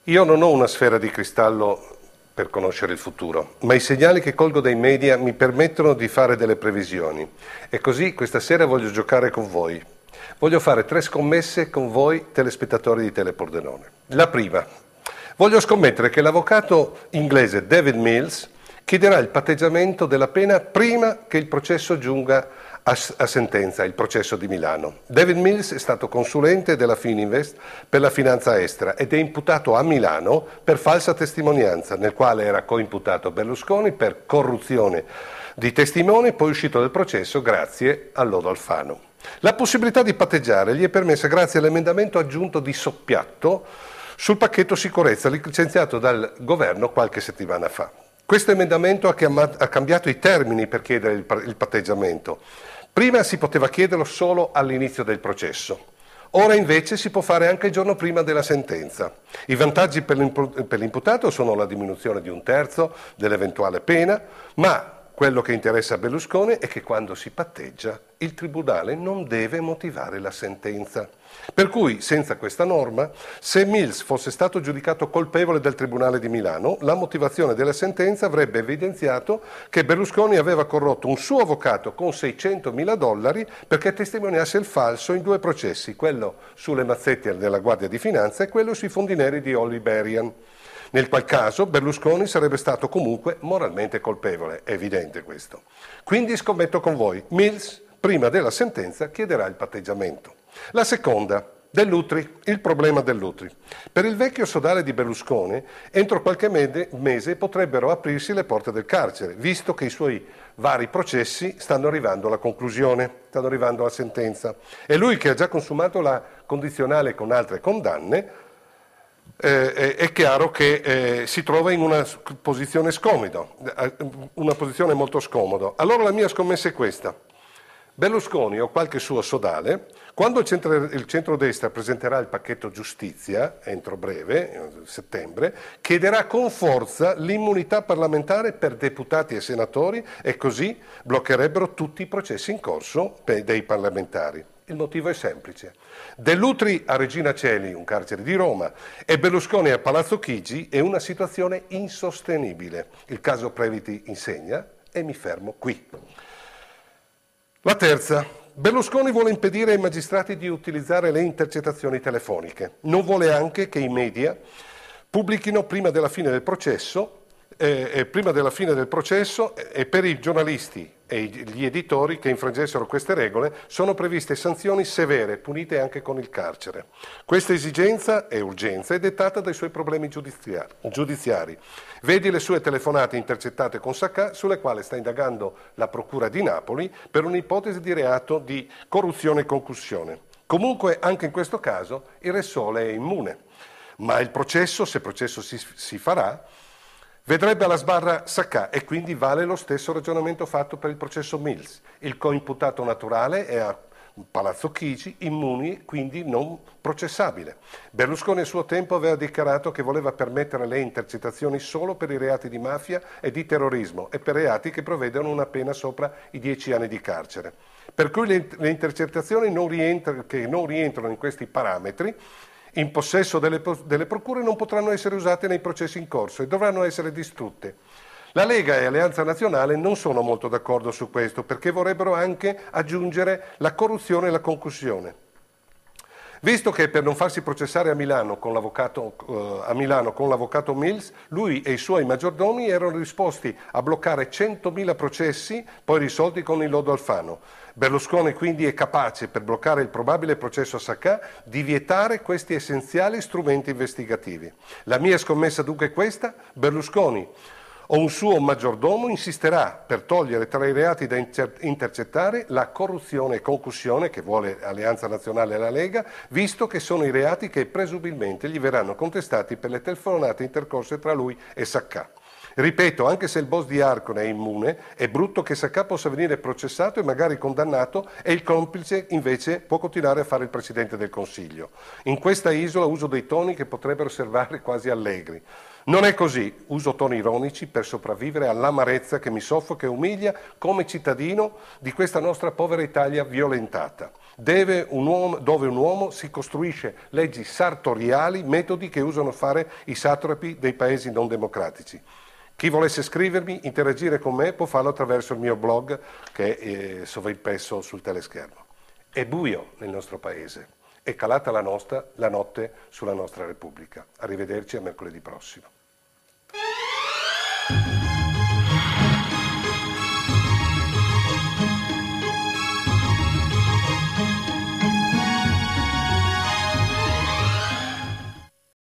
Io non ho una sfera di cristallo per conoscere il futuro, ma i segnali che colgo dai media mi permettono di fare delle previsioni. E così questa sera voglio giocare con voi. Voglio fare 3 scommesse con voi, telespettatori di Telepordenone. La prima, voglio scommettere che l'avvocato inglese David Mills chiederà il patteggiamento della pena prima che il processo giunga a sentenza, il processo di Milano. David Mills è stato consulente della Fininvest per la finanza estera ed è imputato a Milano per falsa testimonianza, nel quale era coimputato Berlusconi per corruzione di testimoni, poi uscito dal processo grazie al lodo Alfano. La possibilità di patteggiare gli è permessa grazie all'emendamento aggiunto di soppiatto sul pacchetto sicurezza licenziato dal governo qualche settimana fa. Questo emendamento ha cambiato i termini per chiedere il patteggiamento. Prima si poteva chiederlo solo all'inizio del processo. Ora invece si può fare anche il giorno prima della sentenza. I vantaggi per l'imputato sono la diminuzione di 1/3 dell'eventuale pena, ma quello che interessa a Berlusconi è che quando si patteggia il tribunale non deve motivare la sentenza. Per cui, senza questa norma, se Mills fosse stato giudicato colpevole dal Tribunale di Milano, la motivazione della sentenza avrebbe evidenziato che Berlusconi aveva corrotto un suo avvocato con $600.000 perché testimoniasse il falso in 2 processi, quello sulle mazzette della Guardia di Finanza e quello sui fondi neri di Olli Berian. Nel qual caso Berlusconi sarebbe stato comunque moralmente colpevole, è evidente questo. Quindi scommetto con voi, Mills prima della sentenza chiederà il patteggiamento. La seconda, dell'Utri, il problema dell'Utri. Per il vecchio sodale di Berlusconi, entro qualche mese potrebbero aprirsi le porte del carcere, visto che i suoi vari processi stanno arrivando alla conclusione, stanno arrivando alla sentenza. E lui che ha già consumato la condizionale con altre condanne, è chiaro che si trova in una posizione scomoda, una posizione molto scomoda. Allora la mia scommessa è questa. Berlusconi o qualche suo sodale, quando il centrodestra presenterà il pacchetto giustizia, entro breve, settembre, chiederà con forza l'immunità parlamentare per deputati e senatori e così bloccherebbero tutti i processi in corso dei parlamentari. Il motivo è semplice. Dell'Utri a Regina Coeli, un carcere di Roma, e Berlusconi a Palazzo Chigi è una situazione insostenibile. Il caso Previti insegna e mi fermo qui. La terza, Berlusconi vuole impedire ai magistrati di utilizzare le intercettazioni telefoniche. Non vuole anche che i media pubblichino prima della fine del processo e per i giornalisti e gli editori che infrangessero queste regole sono previste sanzioni severe, punite anche con il carcere. Questa esigenza e urgenza è dettata dai suoi problemi giudiziari. Vedi le sue telefonate intercettate con Sacca, sulle quali sta indagando la Procura di Napoli per un'ipotesi di reato di corruzione e concussione. Comunque, anche in questo caso, il Re Sole è immune. Ma il processo, se processo si farà, vedrebbe alla sbarra Sacca e quindi vale lo stesso ragionamento fatto per il processo Mills. Il coimputato naturale è a Palazzo Chigi, immuni, quindi non processabile. Berlusconi a suo tempo aveva dichiarato che voleva permettere le intercettazioni solo per i reati di mafia e di terrorismo e per reati che prevedono una pena sopra i 10 anni di carcere. Per cui le intercettazioni che non rientrano in questi parametri in possesso delle procure non potranno essere usate nei processi in corso e dovranno essere distrutte. La Lega e Alleanza Nazionale non sono molto d'accordo su questo perché vorrebbero anche aggiungere la corruzione e la concussione. Visto che per non farsi processare a Milano con l'avvocato Mills, lui e i suoi maggiordomi erano disposti a bloccare 100.000 processi poi risolti con il lodo Alfano. Berlusconi quindi è capace, per bloccare il probabile processo a Sacca, di vietare questi essenziali strumenti investigativi. La mia scommessa dunque è questa: Berlusconi o un suo maggiordomo insisterà per togliere tra i reati da intercettare la corruzione e concussione, che vuole Alleanza Nazionale e la Lega, visto che sono i reati che presumibilmente gli verranno contestati per le telefonate intercorse tra lui e Sacca. Ripeto, anche se il boss di Arcone è immune, è brutto che Sacca possa venire processato e magari condannato e il complice invece può continuare a fare il Presidente del Consiglio. In questa isola uso dei toni che potrebbero sembrare quasi allegri. Non è così, uso toni ironici per sopravvivere all'amarezza che mi soffoca e umilia come cittadino di questa nostra povera Italia violentata, dove un uomo si costruisce leggi sartoriali, metodi che usano fare i satrapi dei paesi non democratici. Chi volesse scrivermi, interagire con me, può farlo attraverso il mio blog che è sovraimpresso sul teleschermo. È buio nel nostro paese, è calata la notte sulla nostra Repubblica. Arrivederci a mercoledì prossimo.